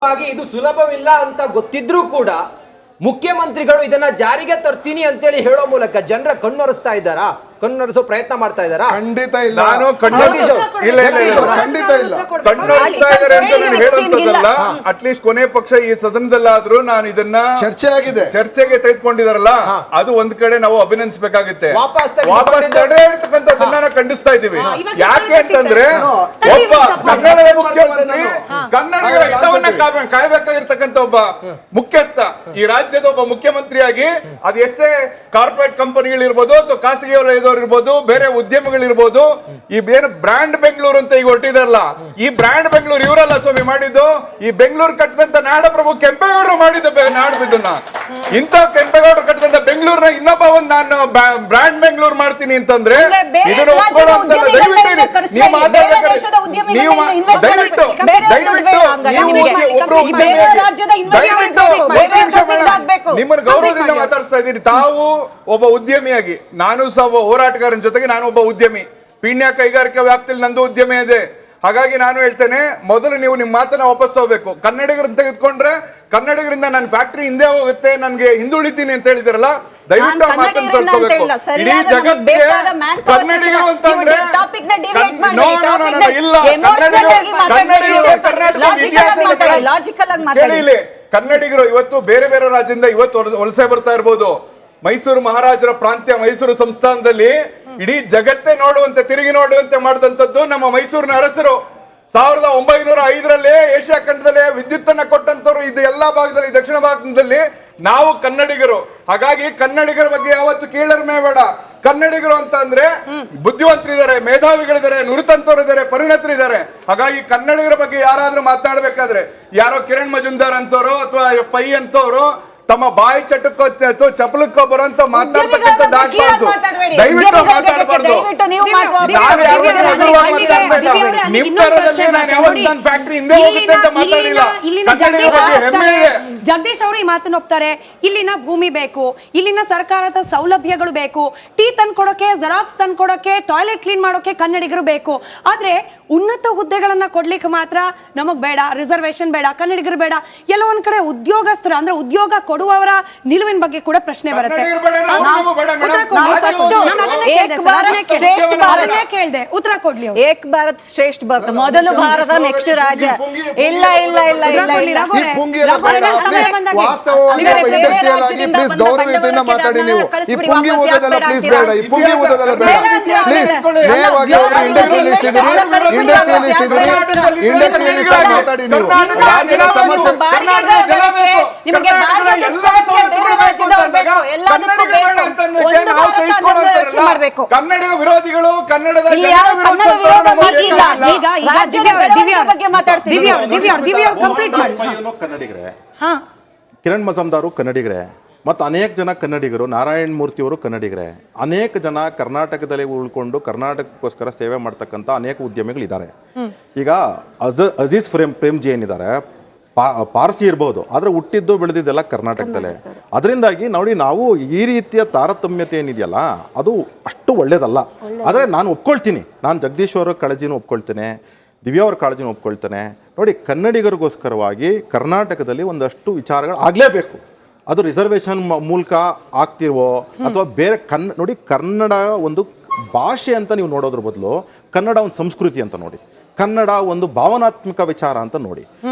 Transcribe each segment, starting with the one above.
ಇದು ಸುಲಭವಿಲ್ಲ ಅಂತ ಗೊತ್ತಿದ್ರೂ ಕೂಡ ಮುಖ್ಯಮಂತ್ರಿಗಳು ಇದನ್ನ ಜಾರಿಗೆ ತರ್ತೀನಿ ಅಂತೇಳಿ ಹೇಳೋ ಮೂಲಕ ಜನರ ಕಣ್ಣೊರೆಸ್ತಾ ಇದ್ದಾರಾ, ಕಣ್ಣೊರೆಸೋ ಪ್ರಯತ್ನ ಮಾಡ್ತಾ ಇದ್ದಾರಾ? ಖಂಡಿತ ಇಲ್ಲ. ನಾನು ಖಂಡಿತ ಇಲ್ಲ. ಕಣ್ಣೊರೆಸ್ತಾ ಇದ್ದಾರೆ ಅಂತ ನಾನು ಹೇಳುವಂತದ್ದಲ್ಲ. ಅಟ್ಲೀಸ್ಟ್ ಕೊನೆ ಪಕ್ಷ ಈ ಸದನದಲ್ಲಾದ್ರೂ ನಾನು ಇದನ್ನ ಚರ್ಚೆಗೆ ತೆಗೆದುಕೊಂಡಿದಾರಲ್ಲ, ಅದು ಒಂದ್ ಕಡೆ ನಾವು ಅಭಿನಂದಿಸಬೇಕಾಗುತ್ತೆ. ವಾಪಸ್ ತಡೆ ಹಿಡಿತಕ್ಕಂಥದ್ದನ್ನ ನಾವು ಖಂಡಿಸ್ತಾ ಇದ್ದೀವಿ. ಯಾಕೆ ಅಂತಂದ್ರೆ ಒಬ್ಬ ಕನ್ನಡದ ಮುಖ್ಯಮಂತ್ರಿ ಕನ್ನಡಿಗರ ಹಿತವನ್ನ ಕಾಯ್ಬೇಕಾಗಿರ್ತಕ್ಕಂಥ ಒಬ್ಬ ಮುಖ್ಯಸ್ಥ, ಈ ರಾಜ್ಯದ ಒಬ್ಬ ಮುಖ್ಯಮಂತ್ರಿಯಾಗಿ ಅದು ಎಷ್ಟೇ ಕಾರ್ಪೊರೇಟ್ ಕಂಪನಿಗಳಿರ್ಬೋದು ಅಥವಾ ಖಾಸಗಿ ವಲಯದವರು ಇರ್ಬೋದು, ಬೇರೆ ಉದ್ಯಮಗಳಿರ್ಬೋದು, ಈ ಬೇರೆ ಬ್ರ್ಯಾಂಡ್ ಬೆಂಗಳೂರು ಅಂತ ಈಗ ಹೊರಟಿದಾರಲ್ಲ, ಈ ಬ್ರ್ಯಾಂಡ್ ಬೆಂಗಳೂರು ಇವರಲ್ಲ ಸ್ವಾಮಿ ಮಾಡಿದ್ದು. ಈ ಬೆಂಗಳೂರು ಕಟ್ಟಿದಂತ ನಾಡಪ್ರಭು ಕೆಂಪೇಗೌಡರು ಮಾಡಿದ್ದು ನಾಡಬಿದ್ದನ್ನ. ಇಂಥ ಕೆಂಪೇಗೌಡರು ಕಟ್ಟಿದಂತ ಬೆಂಗಳೂರಿನ ಇನ್ನೊಬ್ಬ ಒಂದು ನಾನು ಬ್ರ್ಯಾಂಡ್ ಬೆಂಗಳೂರು ಮಾಡ್ತೀನಿ ಅಂತಂದ್ರೆ ಇದನ್ನು ಒಪ್ಕೊಳ್ಳುವಂತಲ್ಲ. ನಿಮ್ಮನ್ನು ಗೌರವದಿಂದ ಮಾತಾಡ್ತಾ ಇದ್ದೀನಿ. ತಾವು ಒಬ್ಬ ಉದ್ಯಮಿಯಾಗಿ, ನಾನು ಸಹ ಹೋರಾಟಗಾರನ ಜೊತೆಗೆ ನಾನು ಒಬ್ಬ ಉದ್ಯಮಿ, ಪೀಣ್ಯ ಕೈಗಾರಿಕಾ ವ್ಯಾಪ್ತಿಯಲ್ಲಿ ನಂದು ಉದ್ಯಮ ಇದೆ. ಹಾಗಾಗಿ ನಾನು ಹೇಳ್ತೇನೆ, ಮೊದಲು ನೀವು ನಿಮ್ಮ ಮಾತನ್ನ ವಾಪಸ್ ತಗೋಬೇಕು. ಕನ್ನಡಿಗರನ್ನ ತೆಗೆದುಕೊಂಡ್ರೆ ಕನ್ನಡಿಗರಿಂದ ನನ್ನ ಫ್ಯಾಕ್ಟರಿ ಹಿಂದೆ ಹೋಗುತ್ತೆ, ನನ್ಗೆ ಹಿಂದುಳಿತೀನಿ ಅಂತ ಹೇಳಿದಿರಲ್ಲ, ದಯವಿಟ್ಟು ಆ ಮಾತನ್ನು ತಗೋಬೇಕು. ಇಡೀ ಜಗತ್ತಿಗೆ ಕನ್ನಡಿಗರು ಅಂತಂದ್ರೆ ಕೇಳಿ, ಕನ್ನಡಿಗರು ಇವತ್ತು ಬೇರೆ ಬೇರೆ ರಾಜ್ಯದಿಂದ ಇವತ್ತು ವಲಸೆ ಬರ್ತಾ ಇರ್ಬೋದು. ಮೈಸೂರು ಮಹಾರಾಜರ ಪ್ರಾಂತ್ಯ ಮೈಸೂರು ಸಂಸ್ಥಾನದಲ್ಲಿ ಇಡೀ ಜಗತ್ತೇ ನೋಡುವಂತೆ, ತಿರುಗಿ ನೋಡುವಂತೆ ಮಾಡಿದಂಥದ್ದು ನಮ್ಮ ಮೈಸೂರಿನ ಅರಸರು. 1905 ಏಷ್ಯಾ ಖಂಡದಲ್ಲಿ ವಿದ್ಯುತ್ ಅನ್ನ ಕೊಟ್ಟಂತವ್ರು ಇದು ಎಲ್ಲಾ ಭಾಗದಲ್ಲಿ, ದಕ್ಷಿಣ ಭಾರತದಲ್ಲಿ ನಾವು ಕನ್ನಡಿಗರು. ಹಾಗಾಗಿ ಕನ್ನಡಿಗರ ಬಗ್ಗೆ ಯಾವತ್ತು ಕೀಳರಿಮೆ ಬೇಡ. ಕನ್ನಡಿಗರು ಅಂತ ಅಂದ್ರೆ ಬುದ್ಧಿವಂತರಿದ್ದಾರೆ, ಮೇಧಾವಿಗಳಿದ್ದಾರೆ, ನುರಿತಂತವರಿದ್ದಾರೆ, ಪರಿಣತರಿದ್ದಾರೆ. ಹಾಗಾಗಿ ಕನ್ನಡಿಗರ ಬಗ್ಗೆ ಯಾರಾದ್ರೂ ಮಾತನಾಡ್ಬೇಕಾದ್ರೆ ಯಾರೋ ಕಿರಣ್ ಮಜುಂದಾರ್ ಅಂತವ್ರು ಅಥವಾ ಪೈ ಅಂತವ್ರು ತಮ್ಮ ಬಾಯಿ ಚಟಕ್ಕೋ ಅಥವಾ ಚಪಲಕ್ಕೋ ಬರೋಂತ ಮಾತಾಡ್ತಕ್ಕಂಥದ್ದಾಗಬಾರ್ದು. ದಯವಿಟ್ಟು ಮಾತಾಡಬಾರ್ದು. ನಾನು ನಿಮ್ ತರದಲ್ಲಿ ನಾನು ಯಾವತ್ತು ನನ್ನ ಫ್ಯಾಕ್ಟರಿ ಹಿಂದೆ ಹೋಗುತ್ತೆ ಅಂತ ಮಾತಾಡಿಲ್ಲ. ಕನ್ನಡಿಗರ ಬಗ್ಗೆ ಹೆಮ್ಮೆ ಇದೆ. ಜಗದೀಶ್ ಅವರು ಈ ಮಾತನ್ನು ಒಪ್ತಾರೆ. ಇಲ್ಲಿನ ಭೂಮಿ ಬೇಕು, ಇಲ್ಲಿನ ಸರ್ಕಾರದ ಸೌಲಭ್ಯಗಳು ಬೇಕು, ಟೀ ತಂದ್ಕೊಡೋಕೆ, ಜೆರಾಕ್ಸ್ ತಂದ್ಕೊಡೋಕೆ, ಟಾಯ್ಲೆಟ್ ಕ್ಲೀನ್ ಮಾಡೋಕೆ ಕನ್ನಡಿಗರು ಬೇಕು. ಆದ್ರೆ ಉನ್ನತ ಹುದ್ದೆಗಳನ್ನ ಕೊಡ್ಲಿಕ್ಕೆ ಮಾತ್ರ ನಮಗ್ ಬೇಡ, ರಿಸರ್ವೇಶನ್ ಬೇಡ, ಕನ್ನಡಿಗರು ಬೇಡ. ಎಲ್ಲ ಒಂದ್ ಕಡೆ ಉದ್ಯೋಗಸ್ಥರ ಅಂದ್ರೆ ಉದ್ಯೋಗ ಕೊಡುವವರ ನಿಲುವಿನ ಬಗ್ಗೆ ಕೂಡ ಪ್ರಶ್ನೆ ಬರುತ್ತೆ. ಉತ್ತರ ಕೊಡ್ಲಿ. ಏಕ್ ಭಾರತ್ ಶ್ರೇಷ್ಠ ಭಾರತ, ಮೊದಲು ಭಾರತ ನೆಕ್ಸ್ಟ್ ರಾಜ್ಯ. ಇಲ್ಲ ಇಲ್ಲ ಇಲ್ಲ ಇಲ್ಲ ಮಾತಾಡಿ ನೀವು. ಈ ಪುಂಗಿ ಓದೋದಲ್ಲ ಪ್ಲೀಸ್ ಬೇಡ, ಈ ಪುಂಗಿ ಓದೋದಲ್ಲ ಬೇಡ ಪ್ಲೀಸ್. ನೇರವಾಗಿ ಇಂಡಸ್ಟ್ರಿಯಲಿಸ್ಟ್ ಇದ್ದೀರಿ, ಇಂಡಸ್ಟ್ರಿಯಲಿಸ್ಟ್ ಇದ್ದೀರಿ, ಇಂಡಸ್ಟ್ರಿಯಲಿಸ್ಟ್ ಮಾತಾಡಿ ನೀವು. ರಾಜ್ಯದ ಸಮಸ್ಯೆ ಕನ್ನಡಿಗ ವಿರೋಧಿಗಳು, ಕನ್ನಡದ ಕನ್ನಡಿಗರೇ, ಕಿರಣ್ ಮಜುಂದಾರ್ ಕನ್ನಡಿಗರೇ, ಮತ್ತು ಅನೇಕ ಜನ ಕನ್ನಡಿಗರು, ನಾರಾಯಣ ಮೂರ್ತಿಯವರು ಕನ್ನಡಿಗರೇ, ಅನೇಕ ಜನ ಕರ್ನಾಟಕದಲ್ಲಿ ಉಳ್ಕೊಂಡು ಕರ್ನಾಟಕಕ್ಕೋಸ್ಕರ ಸೇವೆ ಮಾಡ್ತಕ್ಕಂಥ ಅನೇಕ ಉದ್ಯಮಿಗಳಿದ್ದಾರೆ. ಈಗ ಅಜೀಜ್ ಪ್ರೇಮ್ಜಿ ಏನಿದ್ದಾರೆ, ಪಾರ್ಸಿ ಇರ್ಬೋದು, ಆದರೆ ಹುಟ್ಟಿದ್ದು ಬೆಳೆದಿದ್ದೆಲ್ಲ ಕರ್ನಾಟಕದಲ್ಲೇ. ಅದರಿಂದಾಗಿ ನೋಡಿ, ನಾವು ಈ ರೀತಿಯ ತಾರತಮ್ಯತೆ ಏನಿದೆಯಲ್ಲ ಅದು ಅಷ್ಟು ಒಳ್ಳೇದಲ್ಲ. ಆದರೆ ನಾನು ಒಪ್ಕೊಳ್ತೀನಿ, ನಾನು ಜಗದೀಶ್ ಅವರ ಕಾಳಜಿನೂ ಒಪ್ಕೊಳ್ತೇನೆ, ದಿವ್ಯಾ ಅವ್ರ ಕಾಳಜಿನೂ ಒಪ್ಕೊಳ್ತೇನೆ. ನೋಡಿ, ಕನ್ನಡಿಗರಿಗೋಸ್ಕರವಾಗಿ ಕರ್ನಾಟಕದಲ್ಲಿ ಒಂದಷ್ಟು ವಿಚಾರಗಳು ಆಗಲೇಬೇಕು. ಅದು ರಿಸರ್ವೇಷನ್ ಮೂಲಕ ಆಗ್ತಿರ್ವೋ ಅಥವಾ ಬೇರೆ ನೋಡಿ, ಕನ್ನಡ ಒಂದು ಭಾಷೆ ಅಂತ ನೀವು ನೋಡೋದ್ರ ಬದಲು ಕನ್ನಡ ಒಂದು ಸಂಸ್ಕೃತಿ ಅಂತ ನೋಡಿ, ಕನ್ನಡ ಒಂದು ಭಾವನಾತ್ಮಕ ವಿಚಾರ ಅಂತ ನೋಡಿ.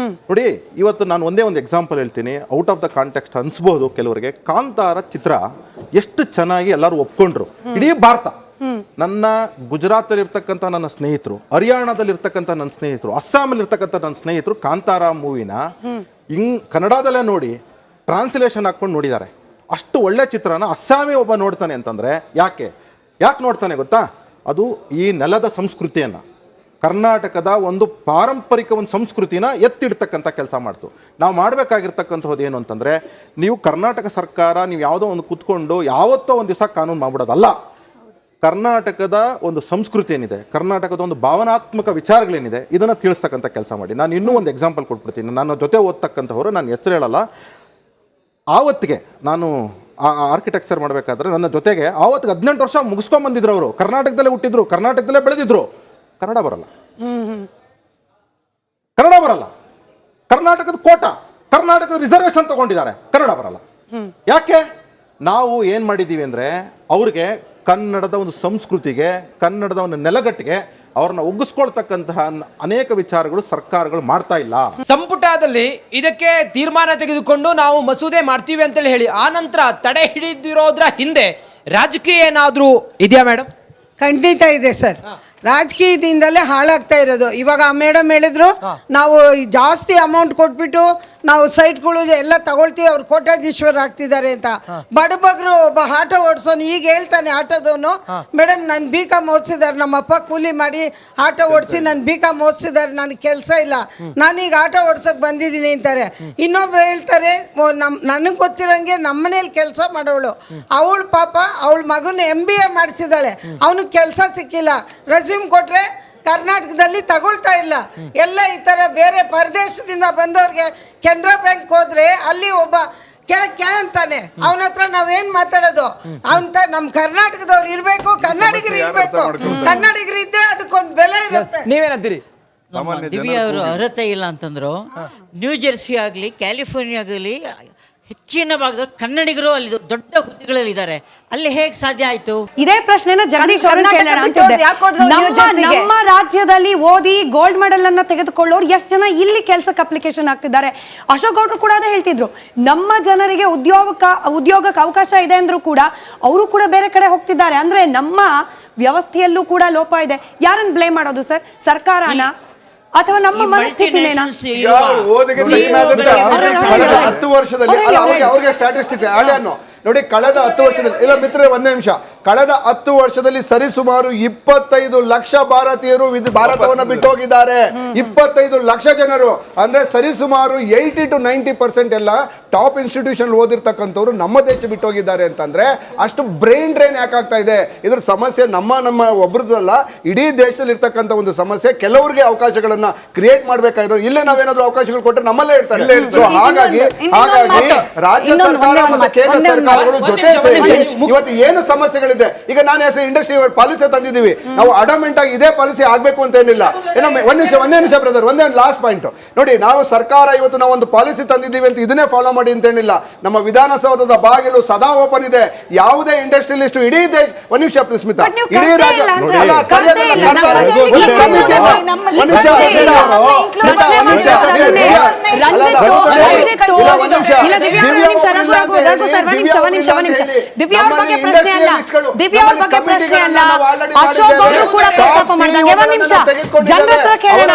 ನೋಡಿ, ಇವತ್ತು ನಾನು ಒಂದೇ ಒಂದು ಎಕ್ಸಾಂಪಲ್ ಹೇಳ್ತೀನಿ, ಔಟ್ ಆಫ್ ದ ಕಾಂಟೆಕ್ಸ್ಟ್ ಅನ್ಸ್ಬೋದು ಕೆಲವರಿಗೆ. ಕಾಂತಾರ ಚಿತ್ರ ಎಷ್ಟು ಚೆನ್ನಾಗಿ ಎಲ್ಲರೂ ಒಪ್ಕೊಂಡ್ರು. ಇಡೀ ಭಾರತ, ನನ್ನ ಗುಜರಾತಲ್ಲಿ ಇರ್ತಕ್ಕಂಥ ನನ್ನ ಸ್ನೇಹಿತರು, ಹರಿಯಾಣದಲ್ಲಿ ಇರ್ತಕ್ಕಂಥ ನನ್ನ ಸ್ನೇಹಿತರು, ಅಸ್ಸಾಮಲ್ಲಿ ಇರ್ತಕ್ಕಂಥ ನನ್ನ ಸ್ನೇಹಿತರು ಕಾಂತಾರ ಮೂವಿನ ಕನ್ನಡದಲ್ಲೇ ನೋಡಿ ಟ್ರಾನ್ಸ್ಲೇಷನ್ ಹಾಕೊಂಡು ನೋಡಿದ್ದಾರೆ. ಅಷ್ಟು ಒಳ್ಳೆ ಚಿತ್ರನ ಅಸ್ಸಾಮಿ ಒಬ್ಬ ನೋಡ್ತಾನೆ ಅಂತಂದ್ರೆ ಯಾಕೆ ನೋಡ್ತಾನೆ ಗೊತ್ತಾ? ಅದು ಈ ನೆಲದ ಸಂಸ್ಕೃತಿಯನ್ನ, ಕರ್ನಾಟಕದ ಒಂದು ಪಾರಂಪರಿಕ ಒಂದು ಸಂಸ್ಕೃತಿನ ಎತ್ತಿಡ್ತಕ್ಕಂಥ ಕೆಲಸ ಮಾಡ್ತು. ನಾವು ಮಾಡಬೇಕಾಗಿರ್ತಕ್ಕಂಥದ್ದು ಏನು ಅಂತಂದರೆ, ನೀವು ಕರ್ನಾಟಕ ಸರ್ಕಾರ ನೀವು ಯಾವುದೋ ಒಂದು ಕೂತ್ಕೊಂಡು ಯಾವತ್ತೋ ಒಂದು ದಿವಸ ಕಾನೂನು ಮಾಡ್ಬಿಡೋದಲ್ಲ. ಕರ್ನಾಟಕದ ಒಂದು ಸಂಸ್ಕೃತಿ ಏನಿದೆ, ಕರ್ನಾಟಕದ ಒಂದು ಭಾವನಾತ್ಮಕ ವಿಚಾರಗಳೇನಿದೆ, ಇದನ್ನು ತಿಳಿಸ್ತಕ್ಕಂಥ ಕೆಲಸ ಮಾಡಿ. ನಾನು ಇನ್ನೂ ಒಂದು ಎಕ್ಸಾಂಪಲ್ ಕೊಟ್ಬಿಡ್ತೀನಿ. ನನ್ನ ಜೊತೆ ಓದ್ತಕ್ಕಂಥವ್ರು, ನಾನು ಹೆಸರು ಹೇಳಲ್ಲ, ಆವತ್ತಿಗೆ ನಾನು ಆರ್ಕಿಟೆಕ್ಚರ್ ಮಾಡಬೇಕಾದ್ರೆ ನನ್ನ ಜೊತೆಗೆ ಆವತ್ತಿಗೆ 18 ವರ್ಷ ಮುಗಿಸ್ಕೊಂಡ್ಬಂದಿದ್ರು. ಅವರು ಕರ್ನಾಟಕದಲ್ಲೇ ಹುಟ್ಟಿದ್ರು, ಕರ್ನಾಟಕದಲ್ಲೇ ಬೆಳೆದಿದ್ರು. ಕನ್ನಡ ಬರಲ್ಲ. ಕರ್ನಾಟಕದ ಕೋಟಾ, ಕರ್ನಾಟಕದ ರಿಸರ್ವೇಶನ್ ತಗೊಂಡಿದ್ದಾರೆ, ಕನ್ನಡ ಬರಲ್ಲ. ಯಾಕೆ? ನಾವು ಏನ್ ಮಾಡಿದೀವಿ ಅಂದ್ರೆ ಅವ್ರಿಗೆ ಕನ್ನಡದ ಒಂದು ಸಂಸ್ಕೃತಿಗೆ, ಕನ್ನಡದ ಒಂದು ನೆಲಗಟ್ಟಿಗೆ ಅವ್ರನ್ನ ಒಗ್ಗಿಸ್ಕೊಳ್ತಕ್ಕಂತಹ ಅನೇಕ ವಿಚಾರಗಳು ಸರ್ಕಾರಗಳು ಮಾಡ್ತಾ ಇಲ್ಲ. ಸಂಪುಟದಲ್ಲಿ ಇದಕ್ಕೆ ತೀರ್ಮಾನ ತೆಗೆದುಕೊಂಡು ನಾವು ಮಸೂದೆ ಮಾಡ್ತೀವಿ ಅಂತೇಳಿ ಹೇಳಿ ಆ ನಂತರ ತಡೆ ಹಿಡಿದಿರೋದ್ರ ಹಿಂದೆ ರಾಜಕೀಯ ಏನಾದ್ರೂ ಇದೆಯಾ ಮೇಡಮ್? ಖಂಡಿತ ಇದೆ ಸರ್. ರಾಜಕೀಯದಿಂದಲೇ ಹಾಳಾಗ್ತಾ ಇರೋದು. ಇವಾಗ ಆ ಮೇಡಮ್ ಹೇಳಿದ್ರು, ನಾವು ಜಾಸ್ತಿ ಅಮೌಂಟ್ ಕೊಟ್ಬಿಟ್ಟು ನಾವು ಸೈಟ್ಗಳು ಎಲ್ಲ ತಗೊಳ್ತೀವಿ, ಅವ್ರು ಕೋಟ್ಯಾಧೀಶ್ವರ ಆಗ್ತಿದ್ದಾರೆ ಅಂತ. ಬಡಬಗ್ರು ಒಬ್ಬ ಆಟೋ ಓಡಿಸೋನು ಈಗ ಹೇಳ್ತಾನೆ, ಆಟೋದವನು, ಮೇಡಮ್ ನಾನು BCom ಓದಿಸಿದ್ದಾರೆ, ನಮ್ಮಪ್ಪ ಕೂಲಿ ಮಾಡಿ ಆಟೋ ಓಡಿಸಿ ನಾನು BCom ಓದಿಸಿದ್ದಾರೆ, ನನಗೆ ಕೆಲಸ ಇಲ್ಲ, ನಾನೀಗ ಆಟೋ ಓಡ್ಸೋಕೆ ಬಂದಿದ್ದೀನಿ ಅಂತಾರೆ. ಇನ್ನೊಬ್ರು ಹೇಳ್ತಾರೆ, ನನಗೆ ಗೊತ್ತಿರೋಂಗೆ ನಮ್ಮನೇಲಿ ಕೆಲಸ ಮಾಡೋಳು, ಅವಳು ಪಾಪ ಅವಳ ಮಗನ MBA ಮಾಡಿಸಿದಾಳೆ, ಅವನಿಗೆ ಕೆಲಸ ಸಿಕ್ಕಿಲ್ಲ, ರೆಸ್ಯೂಮ್ ಕೊಟ್ರೆ ಕರ್ನಾಟಕದಲ್ಲಿ ತಗೊಳ್ತಾ ಇಲ್ಲ. ಎಲ್ಲ ಈ ತರ ಬೇರೆ ಪರದೇಶದಿಂದ ಬಂದವ್ರಿಗೆ ಕೆನರಾ ಬ್ಯಾಂಕ್ ಹೋದ್ರೆ ಅಲ್ಲಿ ಒಬ್ಬ ಕ್ಯಾ ಅಂತಾನೆ, ಅವನ ಹತ್ರ ನಾವೇನ್ ಮಾತಾಡೋದು? ಅಂತ ನಮ್ ಕರ್ನಾಟಕದವ್ರು ಇರ್ಬೇಕು, ಕನ್ನಡಿಗರು ಇರ್ಬೇಕು, ಕನ್ನಡಿಗರು ಇದ್ರೆ ಅದಕ್ಕೊಂದು ಬೆಲೆ ಇರುತ್ತೆ. ನೀವೇನಂತೀರಿ? ದಿವ್ಯಾ ಅವರು ಅರ್ಹತೆ ಇಲ್ಲ ಅಂತಂದ್ರು. ನ್ಯೂ ಜೆರ್ಸಿ ಆಗಲಿ, ಕ್ಯಾಲಿಫೋರ್ನಿಯಾ ಆಗಲಿ, ಹೆಚ್ಚಿನ ಭಾಗದಲ್ಲಿ ಕನ್ನಡಿಗರು ಅಲ್ಲಿ ದೊಡ್ಡ ಹುದ್ದೆಗಳಲ್ಲಿ ಇದ್ದಾರೆ. ಅಲ್ಲಿ ಹೇಗೆ ಸಾಧ್ಯ ಆಯ್ತು? ಇದೇ ಪ್ರಶ್ನೆನ ಜಗದೀಶ್ ಅವರು ಕೇಳೋಣ ಅಂತಿದ್ದೆ. ನಮ್ಮ ರಾಜ್ಯದಲ್ಲಿ ಓದಿ ಗೋಲ್ಡ್ ಮೆಡಲ್ ಅನ್ನ ತೆಗೆದುಕೊಳ್ಳೋರು ಎಷ್ಟು ಜನ ಇಲ್ಲಿ ಕೆಲಸಕ್ಕೆ ಅಪ್ಲಿಕೇಶನ್ ಆಗ್ತಿದ್ದಾರೆ? ಅಶೋಕ್ ಗೌಡ್ರು ಕೂಡ ಅದೇ ಹೇಳ್ತಿದ್ರು, ನಮ್ಮ ಜನರಿಗೆ ಉದ್ಯೋಗಕ್ಕೆ ಅವಕಾಶ ಇದೆ ಅಂದ್ರೂ ಕೂಡ ಅವರು ಕೂಡ ಬೇರೆ ಕಡೆ ಹೋಗ್ತಿದ್ದಾರೆ. ಅಂದ್ರೆ ನಮ್ಮ ವ್ಯವಸ್ಥೆಯಲ್ಲೂ ಕೂಡ ಲೋಪ ಇದೆ. ಯಾರನ್ನ ಬ್ಲೇಮ್ ಮಾಡೋದು ಸರ್? ಸರ್ಕಾರನ ಅಥವಾ ನಮ್ಮ ಮನಸ್ಥಿತಿನೇನಾ? ಕಳೆದ 10 ವರ್ಷದಲ್ಲಿ ಅವ್ರಿಗೆ ಸ್ಟ್ಯಾಟಿಸ್ಟಿಕ್ಸ್ ನೋಡಿ, ಕಳೆದ 10 ವರ್ಷದಲ್ಲಿ, ಇಲ್ಲ ಮಿತ್ರರೇ ಒಂದೇ ನಿಮಿಷ, ಕಳೆದ 10 ವರ್ಷದಲ್ಲಿ ಸರಿಸುಮಾರು 25 ಲಕ್ಷ ಭಾರತೀಯರು ಭಾರತವನ್ನು ಬಿಟ್ಟೋಗಿದ್ದಾರೆ. 25 ಲಕ್ಷ ಜನರು ಅಂದ್ರೆ ಸರಿಸುಮಾರು 80 to 90% ಎಲ್ಲ ಟಾಪ್ ಇನ್ಸ್ಟಿಟ್ಯೂಷನ್ ಓದಿರ್ತಕ್ಕಂಥವ್ರು ನಮ್ಮ ದೇಶ ಬಿಟ್ಟೋಗಿದ್ದಾರೆ. ಅಂತಂದ್ರೆ ಅಷ್ಟು ಬ್ರೈನ್ ಡ್ರೈನ್ ಯಾಕಾಗ್ತಾ ಇದೆ? ಇದ್ರ ಸಮಸ್ಯೆ ನಮ್ಮ ಒಬ್ರದಲ್ಲ, ಇಡೀ ದೇಶದಲ್ಲಿ ಇರ್ತಕ್ಕಂಥ ಒಂದು ಸಮಸ್ಯೆ. ಕೆಲವರಿಗೆ ಅವಕಾಶಗಳನ್ನ ಕ್ರಿಯೇಟ್ ಮಾಡ್ಬೇಕಾಗಿರೋ, ಇಲ್ಲೇ ನಾವೇನಾದ್ರೂ ಅವಕಾಶಗಳು ಕೊಟ್ಟರೆ ನಮ್ಮಲ್ಲೇ ಇರ್ತಾರೆ. ಹಾಗಾಗಿ ರಾಜ್ಯ ಸರ್ಕಾರ ಮತ್ತು ಕೇಂದ್ರ ಸರ್ಕಾರಗಳು ಜೊತೆ ಸೇರಿ ಇವತ್ತು ಏನು ಸಮಸ್ಯೆಗಳಿದೆ, ಈಗ ನಾನು ಇಂಡಸ್ಟ್ರಿ ಪಾಲಿಸಿ ತಂದಿದ್ದೀವಿ, ನಾವು ಅಡಮೆಂಟ್ ಆಗಿ ಇದೇ ಪಾಲಿಸಿ ಆಗ್ಬೇಕು ಅಂತ ಏನಿಲ್ಲ. ಒಂದೇ ನಿಮಿಷ ಬ್ರದರ್, ಒಂದೇ ಲಾಸ್ಟ್ ಪಾಯಿಂಟ್ ನೋಡಿ, ನಾವು ಸರ್ಕಾರ ಇವತ್ತು ನಾವು ಒಂದು ಪಾಲಿಸಿ ತಂದಿದ್ದೀವಿ ಅಂತ ಇದನ್ನೇ ಫಾಲೋ ಮಾಡಿ ಅಂತ ಏನಿಲ್ಲ. ನಮ್ಮ ವಿಧಾನಸೌಧದ ಬಾಗಿಲು ಸದಾ ಓಪನ್ ಇದೆ. ಯಾವುದೇ ಇಂಡಸ್ಟ್ರಿಯಲಿಸ್ಟ್ ಇಡೀ ದೇಶ, ಒಂದ್ ನಿಮಿಷ ಸ್ಮಿತಾ, ಇಡೀ ರಾಜ್ಯ ದಿವ್ಯಾ ಅವ್ರ ಬಗ್ಗೆ ಪ್ರಶ್ನೆ ಅಲ್ಲ, ದಿವ್ಯಾ ಅವ್ರ ಬಗ್ಗೆ ಪ್ರಶ್ನೆ ಅಲ್ಲ, ಅಶೋಕ್ ಅವರು ಕೂಡ ಪ್ರಸ್ತಾಪ ಮಾಡಿದಂಗೆ. ಒಂದ್ ನಿಮಿಷ ಜನರ ಹತ್ರ ಕೇಳೋಣ.